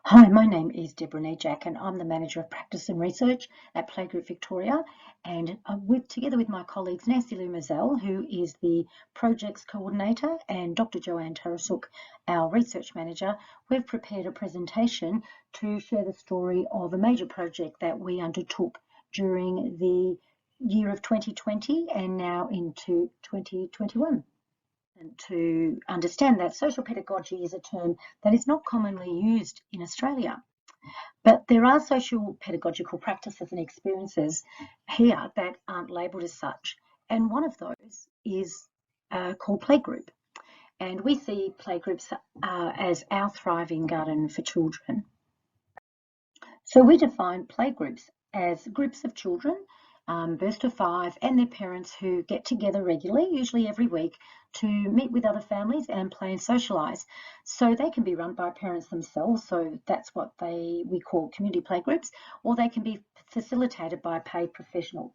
Hi, my name is Deborah Nejak and I'm the Manager of Practice and Research at Playgroup Victoria, and together with my colleagues Nancy Lou Mazel, who is the Projects Coordinator, and Dr. Joanne Tarasuk, our Research Manager, we've prepared a presentation to share the story of a major project that we undertook during the year of 2020 and now into 2021. And to understand that social pedagogy is a term that is not commonly used in Australia. But there are social pedagogical practices and experiences here that aren't labelled as such. And one of those is called Playgroup. And we see playgroups as our thriving garden for children. So we define playgroups as groups of children, birth to 5, and their parents who get together regularly, usually every week, to meet with other families and play and socialise. So they can be run by parents themselves, so that's what we call community playgroups, or they can be facilitated by a paid professional,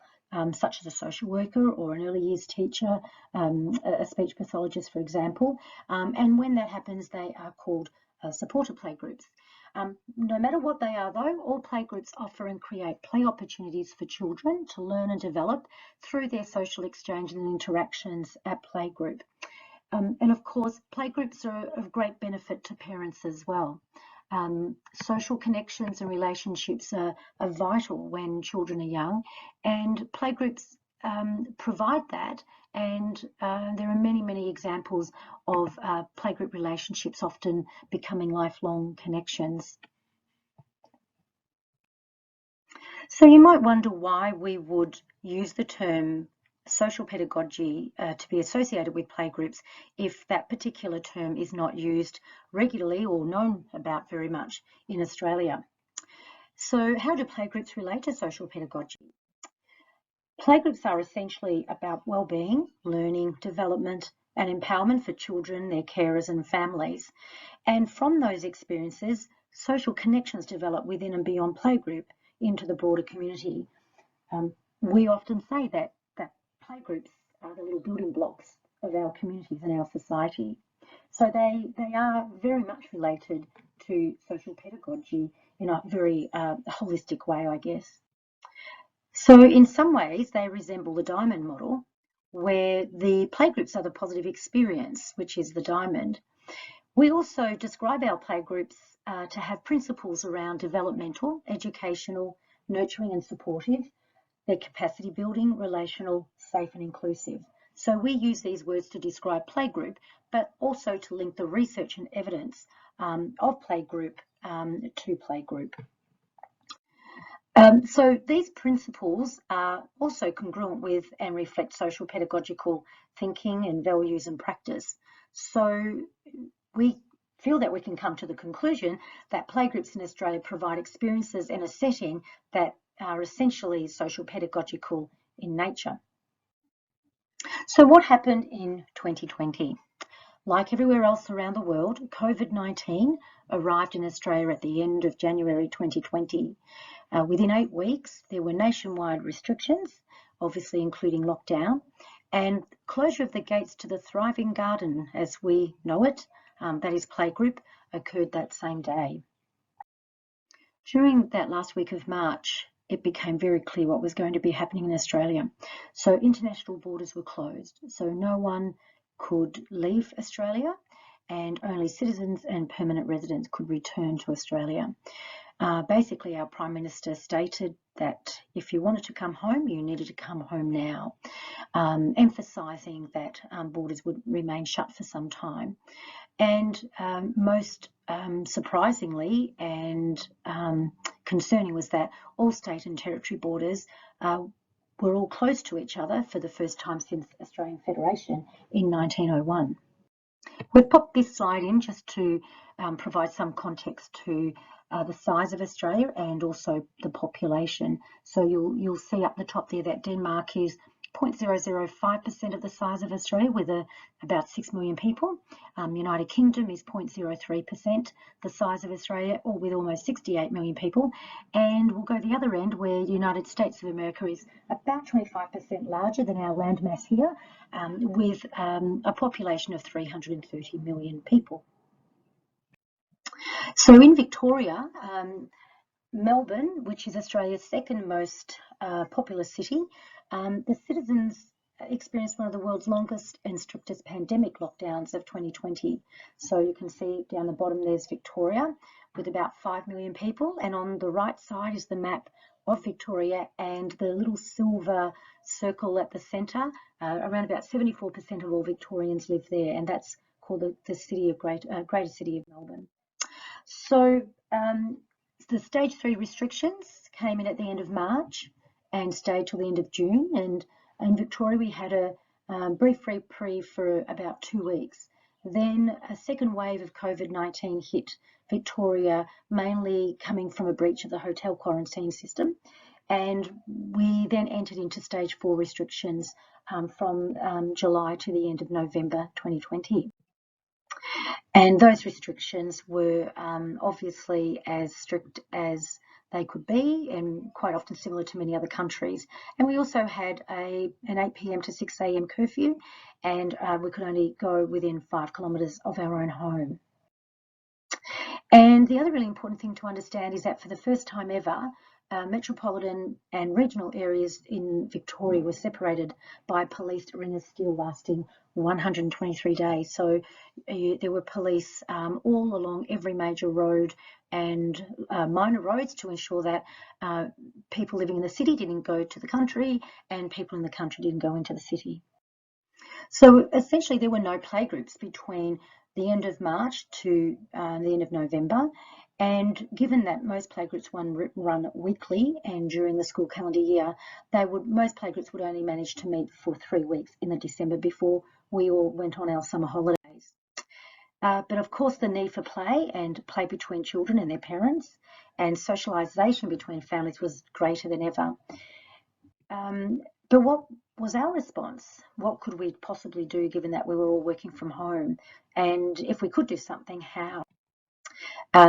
such as a social worker or an early years teacher, a speech pathologist, for example. And when that happens, they are called supported playgroups. No matter what they are, though, all playgroups offer and create play opportunities for children to learn and develop through their social exchange and interactions at playgroup. And of course, playgroups are of great benefit to parents as well. Social connections and relationships are vital when children are young, and playgroups provide that. And there are many examples of playgroup relationships often becoming lifelong connections. So you might wonder why we would use the term social pedagogy to be associated with playgroups if that particular term is not used regularly or known about very much in Australia. So how do playgroups relate to social pedagogy? Playgroups are essentially about well-being, learning, development and empowerment for children, their carers and families. And from those experiences, social connections develop within and beyond playgroup into the broader community. We often say that playgroups are the little building blocks of our communities and our society. So they are very much related to social pedagogy in a very holistic way, I guess. So in some ways, they resemble the diamond model, where the playgroups are the positive experience, which is the diamond. We also describe our playgroups to have principles around developmental, educational, nurturing and supportive, their capacity building, relational, safe and inclusive. So we use these words to describe playgroup, but also to link the research and evidence of playgroup to playgroup. So these principles are also congruent with and reflect social pedagogical thinking and values and practice. So we feel that we can come to the conclusion that playgroups in Australia provide experiences in a setting that are essentially social pedagogical in nature. So what happened in 2020? Like everywhere else around the world, COVID-19 arrived in Australia at the end of January 2020. Within 8 weeks, there were nationwide restrictions, obviously including lockdown, and closure of the gates to the thriving garden as we know it, that is playgroup, occurred that same day. During that last week of March, it became very clear what was going to be happening in Australia. So international borders were closed, so no one could leave Australia, and only citizens and permanent residents could return to Australia. Basically, our Prime Minister stated that if you wanted to come home, you needed to come home now, emphasising that borders would remain shut for some time. And most surprisingly and concerning was that all state and territory borders were all close to each other for the first time since Australian Federation in 1901. We've popped this slide in just to provide some context to the size of Australia and also the population. So you'll see up the top there that Denmark is 0.005% of the size of Australia with about 6 million people. United Kingdom is 0.03% the size of Australia, or with almost 68 million people. And we'll go the other end where the United States of America is about 25% larger than our landmass here, with a population of 330 million people. So in Victoria, Melbourne, which is Australia's second most populous city, the citizens experienced one of the world's longest and strictest pandemic lockdowns of 2020. So you can see down the bottom there's Victoria with about 5 million people, and on the right side is the map of Victoria, and the little silver circle at the centre, around about 74% of all Victorians live there, and that's called the city of Greater City of Melbourne. So the stage 3 restrictions came in at the end of March and stayed till the end of June. And in Victoria, we had a brief reprieve for about 2 weeks. Then a second wave of COVID-19 hit Victoria, mainly coming from a breach of the hotel quarantine system. And we then entered into stage 4 restrictions from July to the end of November 2020. And those restrictions were obviously as strict as they could be, and quite often similar to many other countries. And we also had an 8 p.m. to 6 a.m. curfew, and we could only go within 5 kilometres of our own home. And the other really important thing to understand is that for the first time ever, metropolitan and regional areas in Victoria were separated by police ring of steel lasting 123 days. So there were police all along every major road and minor roads to ensure that people living in the city didn't go to the country and people in the country didn't go into the city. So essentially there were no playgroups between the end of March to the end of November. And given that most playgroups run weekly and during the school calendar year, most playgroups would only manage to meet for 3 weeks in the December before we all went on our summer holidays. But of course, the need for play and play between children and their parents and socialisation between families was greater than ever. But what was our response? What could we possibly do given that we were all working from home? And if we could do something, how?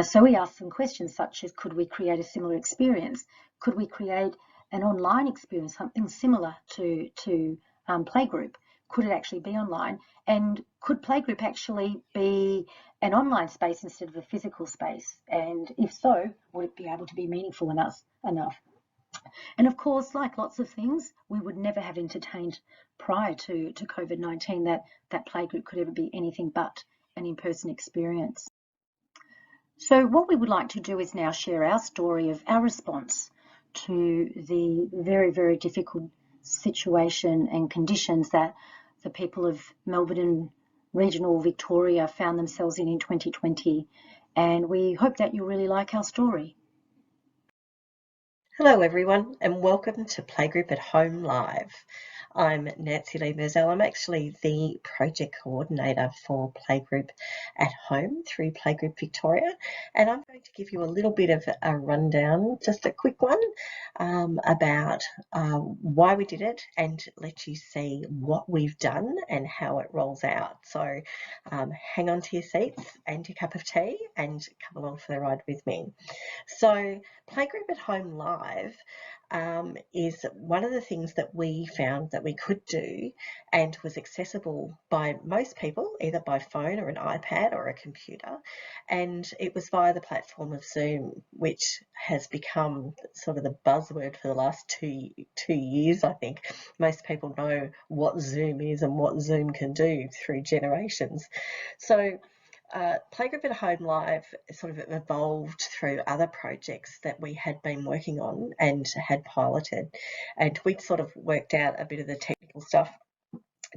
So we asked some questions such as, could we create a similar experience? Could we create an online experience, something similar to Playgroup? Could it actually be online? And could Playgroup actually be an online space instead of a physical space? And if so, would it be able to be meaningful enough? And of course, like lots of things, we would never have entertained prior to COVID-19 that Playgroup could ever be anything but an in-person experience. So what we would like to do is now share our story of our response to the very, very difficult situation and conditions that the people of Melbourne and regional Victoria found themselves in 2020. And we hope that you'll really like our story. Hello everyone and welcome to Playgroup at Home Live. I'm Nancy Lee Merzel. I'm actually the project coordinator for Playgroup at Home through Playgroup Victoria, and I'm going to give you a little bit of a rundown, just a quick one, about why we did it and let you see what we've done and how it rolls out. So hang on to your seats and your cup of tea and come along for the ride with me. So Playgroup at Home Live is one of the things that we found that we could do and was accessible by most people, either by phone or an iPad or a computer. And it was via the platform of Zoom, which has become sort of the buzzword for the last two years, I think. Most people know what Zoom is and what Zoom can do through generations. So Playgroup at Home Live sort of evolved through other projects that we had been working on and had piloted, and we'd sort of worked out a bit of the technical stuff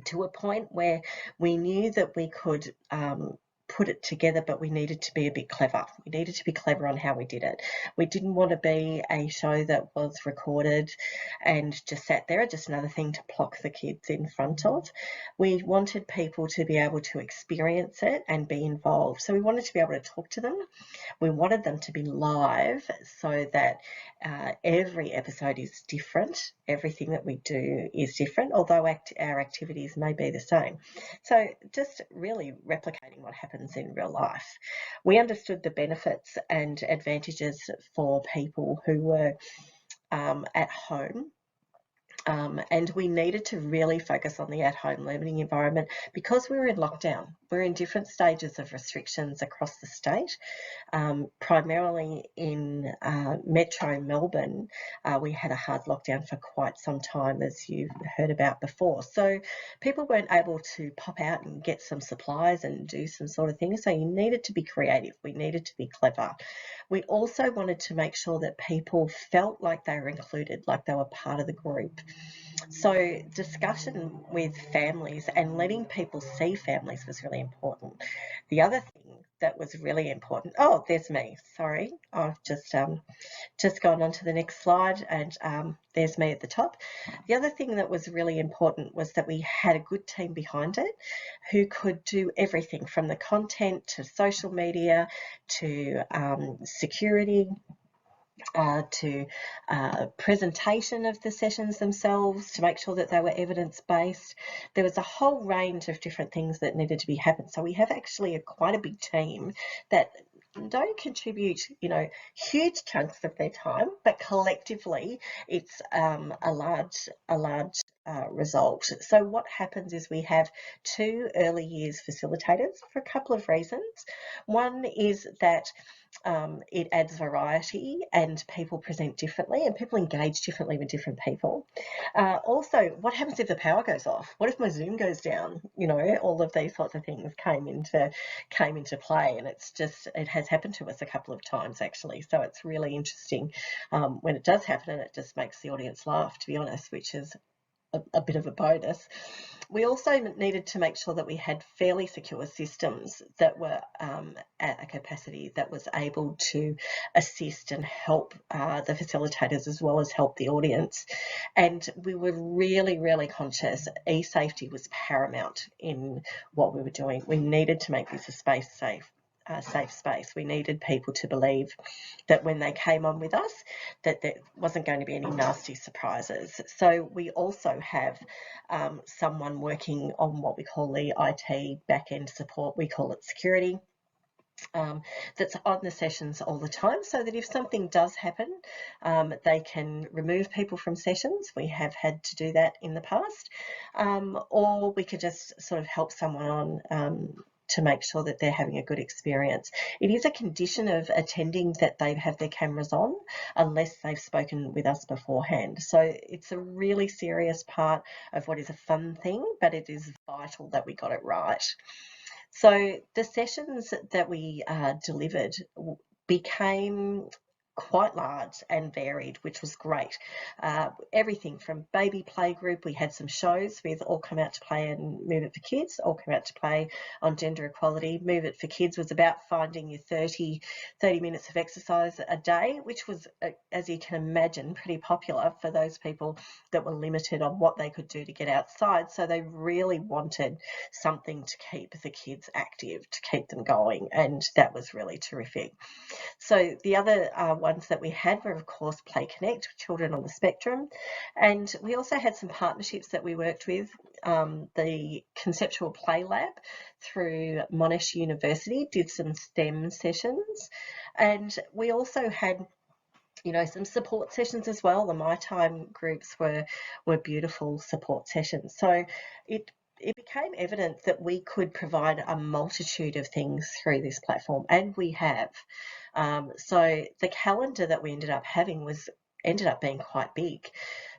to a point where we knew that we could put it together, but we needed to be a bit clever. We needed to be clever on how we did it. We didn't want to be a show that was recorded and just sat there, just another thing to plock the kids in front of. We wanted people to be able to experience it and be involved. So we wanted to be able to talk to them. We wanted them to be live so that every episode is different. Everything that we do is different, although our activities may be the same. So just really replicating what happens in real life. We understood the benefits and advantages for people who were at home And we needed to really focus on the at-home learning environment because we were in lockdown. We're in different stages of restrictions across the state. Primarily in Metro Melbourne, we had a hard lockdown for quite some time, as you've heard about before. So people weren't able to pop out and get some supplies and do some sort of things. So you needed to be creative. We needed to be clever. We also wanted to make sure that people felt like they were included, like they were part of the group. So discussion with families and letting people see families was really important. The other thing that was really important, oh, there's me, sorry, I've just gone on to the next slide, and there's me at the top. The other thing that was really important was that we had a good team behind it who could do everything from the content to social media to security, to presentation of the sessions themselves, to make sure that they were evidence-based. There was a whole range of different things that needed to be happened. So we have actually quite a big team that don't contribute, huge chunks of their time, but collectively it's a large result. So what happens is we have 2 early years facilitators for a couple of reasons. One is that it adds variety and people present differently and people engage differently with different people. Also, what happens if the power goes off? What if my Zoom goes down? All of these sorts of things came into play, and it has happened to us a couple of times actually. So it's really interesting when it does happen, and it just makes the audience laugh, to be honest, which is a bit of a bonus. We also needed to make sure that we had fairly secure systems that were at a capacity that was able to assist and help the facilitators as well as help the audience. And we were really, really conscious e-safety was paramount in what we were doing. We needed to make this a safe space. We needed people to believe that when they came on with us, that there wasn't going to be any nasty surprises. So we also have someone working on what we call the IT back-end support. We call it security. That's on the sessions all the time, so that if something does happen, they can remove people from sessions. We have had to do that in the past, or we could just sort of help someone on to make sure that they're having a good experience. It is a condition of attending that they have their cameras on unless they've spoken with us beforehand. So it's a really serious part of what is a fun thing, but it is vital that we got it right. So the sessions that we delivered became quite large and varied, which was great. Everything from baby playgroup, we had some shows with All Come Out to Play and Move It for Kids. All Come Out to Play on gender equality. Move It for Kids was about finding your 30 minutes of exercise a day, which was, as you can imagine, pretty popular for those people that were limited on what they could do to get outside. So they really wanted something to keep the kids active, to keep them going, and that was really terrific. So the other ones that we had were, of course, Play Connect, children on the spectrum, and we also had some partnerships that we worked with. The Conceptual Play Lab through Monash University did some STEM sessions, and we also had some support sessions as well. The My Time groups were beautiful support sessions. So it became evident that we could provide a multitude of things through this platform, and we have. So the calendar that we ended up having ended up being quite big.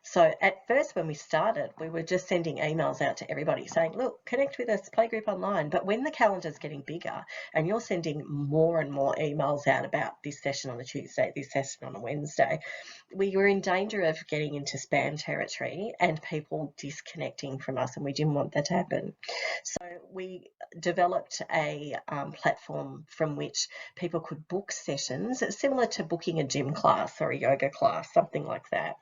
So at first when we started, we were just sending emails out to everybody saying, look, connect with us, Playgroup Online. But when the calendar's getting bigger and you're sending more and more emails out about this session on a Tuesday, this session on a Wednesday, we were in danger of getting into spam territory and people disconnecting from us, and we didn't want that to happen. So we developed a platform from which people could book sessions similar to booking a gym class or a yoga class, something like that.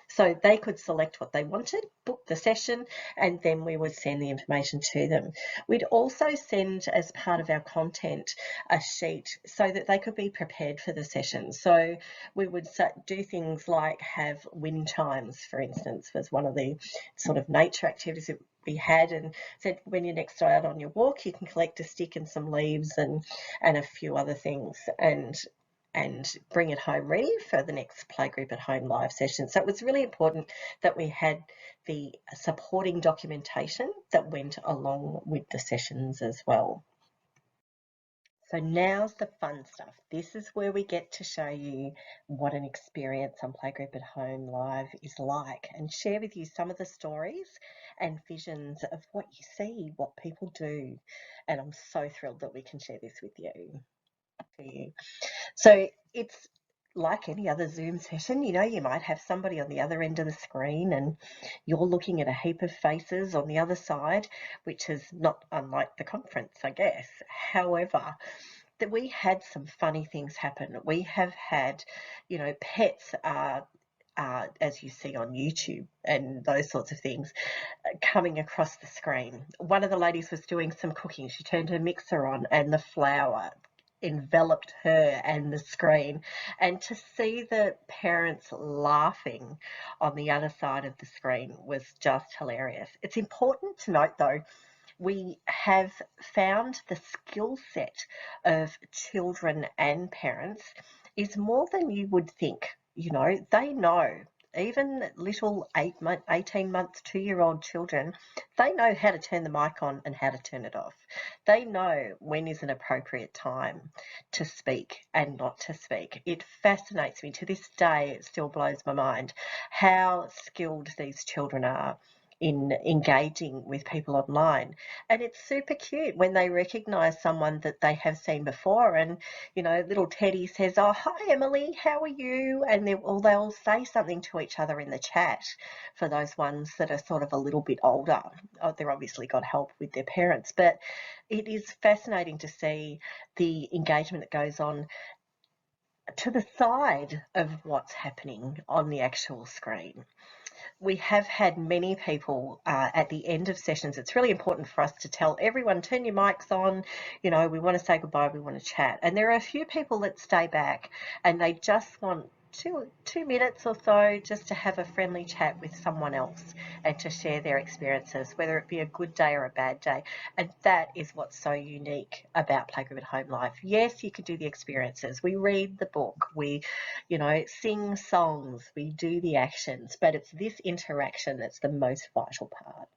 So they could select what they wanted, book the session, and then we would send the information to them. We'd also send, as part of our content, a sheet so that they could be prepared for the session. So we would do things like have wind chimes, for instance, was one of the sort of nature activities that we had, and said when you're next out on your walk, you can collect a stick and some leaves and a few other things. And and bring it home ready for the next Playgroup at Home live session. So it was really important that we had the supporting documentation that went along with the sessions as well. So now's the fun stuff. This is where we get to show you what an experience on Playgroup at Home Live is like, and share with you some of the stories and visions of what you see, what people do. And I'm so thrilled that we can share this with you. So it's like any other Zoom session, you might have somebody on the other end of the screen and you're looking at a heap of faces on the other side, which is not unlike the conference, I guess. However, that we had some funny things happen. We have had, pets as you see on YouTube and those sorts of things, coming across the screen. One of the ladies was doing some cooking. She turned her mixer on and the flour enveloped her and the screen, and to see the parents laughing on the other side of the screen was just hilarious. It's important to note though, we have found the skill set of children and parents is more than you would think. They know, even little 18 months, 2-year-old children, they know how to turn the mic on and how to turn it off. They know when is an appropriate time to speak and not to speak. It fascinates me. To this day, it still blows my mind how skilled these children are in engaging with people online. And it's super cute when they recognise someone that they have seen before, and little Teddy says, "Oh, hi Emily, how are you?" And they'll say something to each other in the chat. For those ones that are sort of a little bit older, they've obviously got help with their parents, but it is fascinating to see the engagement that goes on to the side of what's happening on the actual screen. We have had many people at the end of sessions. It's really important for us to tell everyone, turn your mics on, we want to say goodbye, we want to chat. And there are a few people that stay back and they just want two minutes or so just to have a friendly chat with someone else and to share their experiences, whether it be a good day or a bad day. And that is what's so unique about Playgroup at Home Live. Yes, you can do the experiences. We read the book, we sing songs, we do the actions, but it's this interaction that's the most vital part.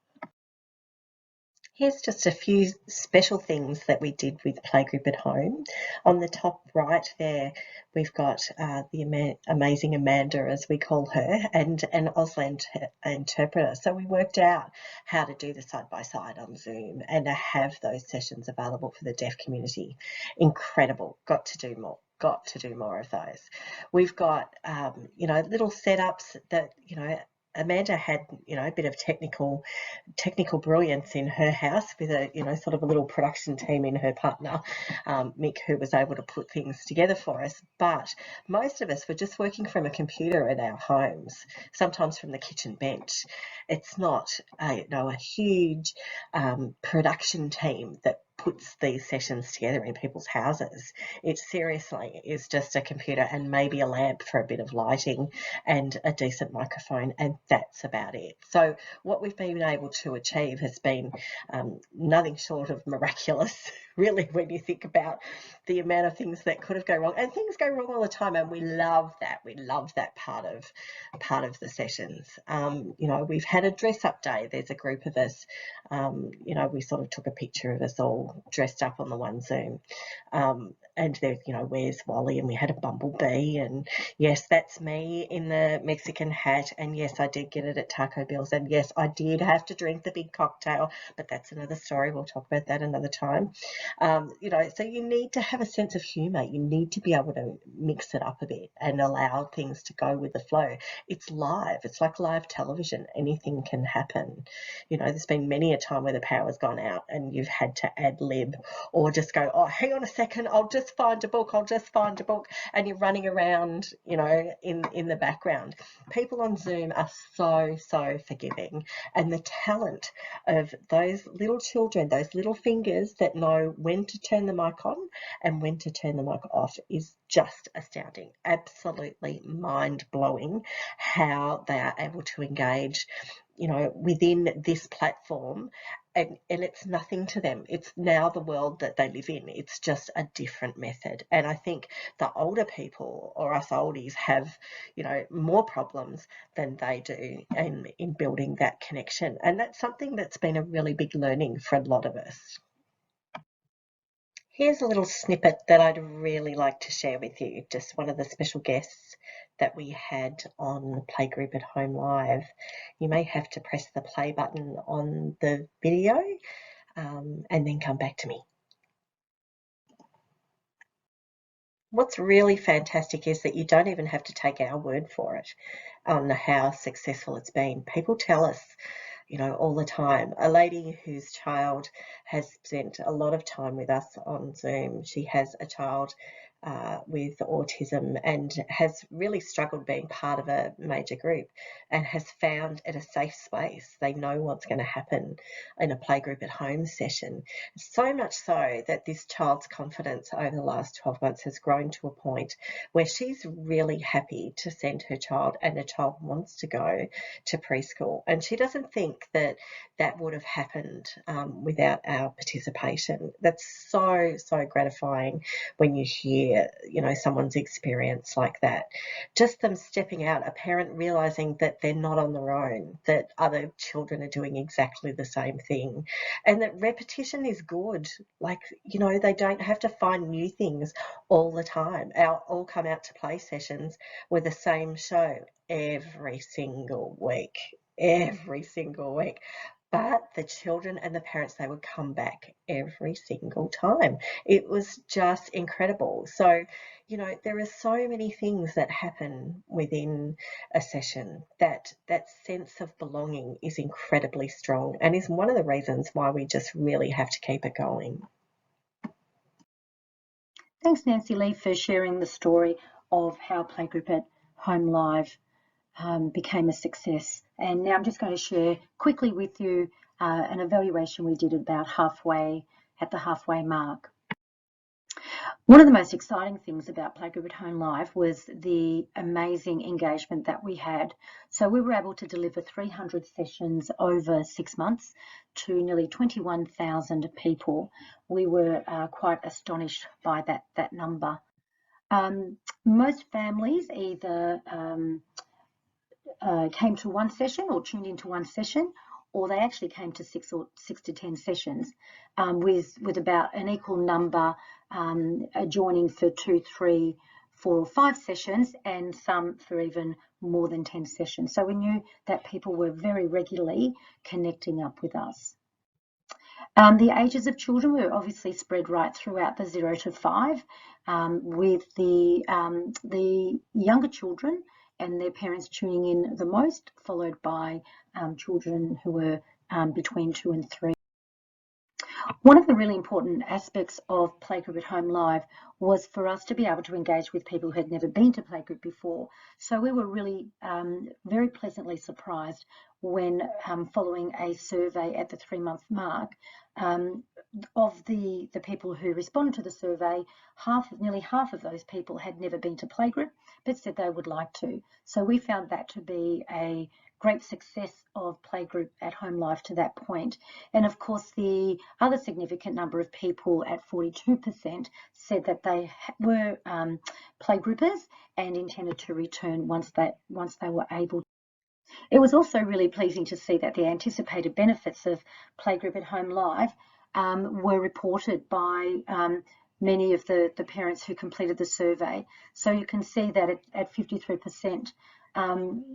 Here's just a few special things that we did with Playgroup at Home. On the top right there, we've got the amazing Amanda, as we call her, and an Auslan interpreter. So we worked out how to do the side-by-side on Zoom and to have those sessions available for the deaf community. Incredible. Got to do more of those. We've got, little setups that, Amanda had, a bit of technical brilliance in her house with a, sort of a little production team in her partner, Mick, who was able to put things together for us. But most of us were just working from a computer at our homes, sometimes from the kitchen bench. It's not a huge production team that puts these sessions together in people's houses. It seriously is just a computer and maybe a lamp for a bit of lighting and a decent microphone, and that's about it. So what we've been able to achieve has been nothing short of miraculous, really, when you think about the amount of things that could have gone wrong. And things go wrong all the time, and we love that. We love that part of the sessions. We've had a dress-up day. There's a group of us. We sort of took a picture of us all dressed up on the one Zoom. And there's, where's Wally? And we had a bumblebee. And yes, that's me in the Mexican hat. And yes, I did get it at Taco Bell's. And yes, I did have to drink the big cocktail, but that's another story. We'll talk about that another time. So you need to have a sense of humour. You need to be able to mix it up a bit and allow things to go with the flow. It's live. It's like live television. Anything can happen. There's been many a time where the power's gone out and you've had to ad lib or just go, oh, hang on a second, I'll just find a book, and you're running around, in the background. People on Zoom are so forgiving, and the talent of those little children, those little fingers that know when to turn the mic on and when to turn the mic off is just astounding. Absolutely mind-blowing how they are able to engage within this platform, and it's nothing to them. It's now the world that they live in. It's just a different method. And I think the older people, or us oldies, have, more problems than they do in building that connection. And that's something that's been a really big learning for a lot of us. Here's a little snippet that I'd really like to share with you, just one of the special guests that we had on Playgroup at Home Live. You may have to press the play button on the video and then come back to me. What's really fantastic is that you don't even have to take our word for it on how successful it's been. People tell us, all the time. A lady whose child has spent a lot of time with us on Zoom. She has a child with autism and has really struggled being part of a major group, and has found it a safe space. They know what's going to happen in a Playgroup at Home session. So much so that this child's confidence over the last 12 months has grown to a point where she's really happy to send her child, and the child wants to go to preschool. And she doesn't think that would have happened without our participation. That's so, so gratifying when you hear, someone's experience like that. Just them stepping out, a parent realizing that they're not on their own, that other children are doing exactly the same thing, and that repetition is good. Like, they don't have to find new things all the time. Our all come out to play sessions were the same show every single week. But the children and the parents, they would come back every single time. It was just incredible. So, there are so many things that happen within a session that sense of belonging is incredibly strong, and is one of the reasons why we just really have to keep it going. Thanks, Nancy Lee, for sharing the story of how Playgroup at Home Live became a success. And now I'm just going to share quickly with you an evaluation we did about at the halfway mark. One of the most exciting things about Playgroup at Home Live was the amazing engagement that we had. So we were able to deliver 300 sessions over 6 months to nearly 21,000 people. We were quite astonished by that number. Most families either came to one session or tuned into one session, or they actually came to 6 to 10 sessions, with about an equal number joining for 2, 3, 4 or 5 sessions, and some for even more than 10 sessions. So we knew that people were very regularly connecting up with us. The ages of children were obviously spread right throughout the 0 to 5, with the younger children and their parents tuning in the most, followed by children who were between 2 and 3. One of the really important aspects of Playgroup at Home Live was for us to be able to engage with people who had never been to Playgroup before. So we were really very pleasantly surprised when, following a survey at the 3-month mark, of the people who responded to the survey, nearly half of those people had never been to Playgroup, but said they would like to. So we found that to be a great success of Playgroup at Home Live to that point. And of course, the other significant number of people at 42% said that they were Playgroupers and intended to return once they were able. It was also really pleasing to see that the anticipated benefits of Playgroup at Home Live were reported by many of the parents who completed the survey. So you can see that at 53%,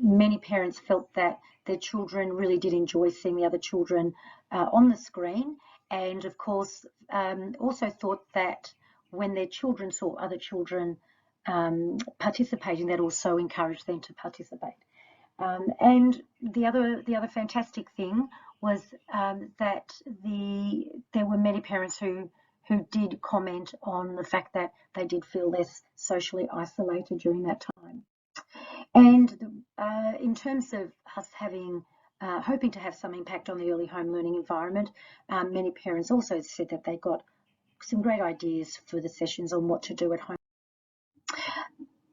many parents felt that their children really did enjoy seeing the other children on the screen, and of course also thought that when their children saw other children participating, that also encouraged them to participate. And the other fantastic thing was that there were many parents who did comment on the fact that they did feel less socially isolated during that time. And in terms of us hoping to have some impact on the early home learning environment, many parents also said that they got some great ideas for the sessions on what to do at home.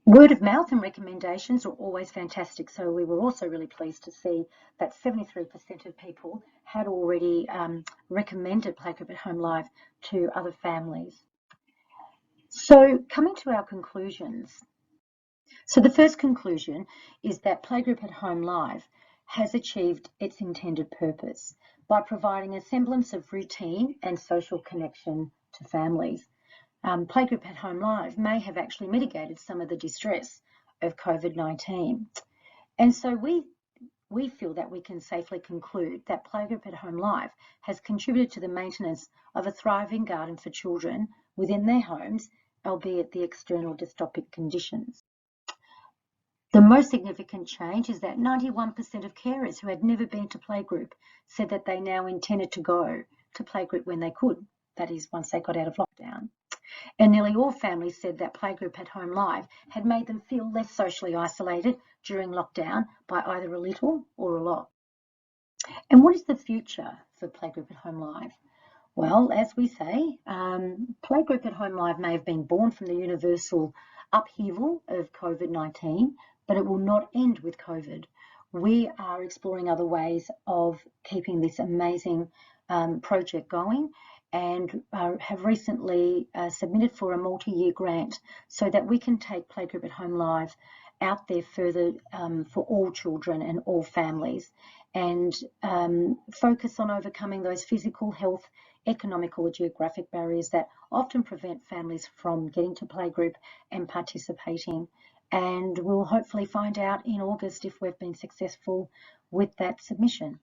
Word of mouth and recommendations are always fantastic. So we were also really pleased to see that 73% of people had already recommended Playgroup at Home Live to other families. So coming to our conclusions. So the first conclusion is that Playgroup at Home Live has achieved its intended purpose by providing a semblance of routine and social connection to families. Playgroup at Home Live may have actually mitigated some of the distress of COVID-19. And so we feel that we can safely conclude that Playgroup at Home Live has contributed to the maintenance of a thriving garden for children within their homes, albeit the external dystopic conditions. The most significant change is that 91% of carers who had never been to Playgroup said that they now intended to go to Playgroup when they could, that is, once they got out of lockdown. And nearly all families said that Playgroup at Home Live had made them feel less socially isolated during lockdown by either a little or a lot. And what is the future for Playgroup at Home Live? Well, as we say, Playgroup at Home Live may have been born from the universal upheaval of COVID-19, but it will not end with COVID. We are exploring other ways of keeping this amazing project going, and have recently submitted for a multi-year grant so that we can take Playgroup at Home Live out there further for all children and all families, and focus on overcoming those physical, health, economic or geographic barriers that often prevent families from getting to Playgroup and participating. And we'll hopefully find out in August if we've been successful with that submission.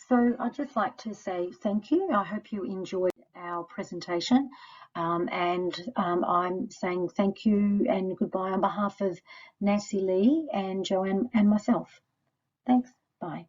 So I'd just like to say thank you. I hope you enjoyed our presentation, and I'm saying thank you and goodbye on behalf of Nancy Lee and Joanne and myself. Thanks. Bye.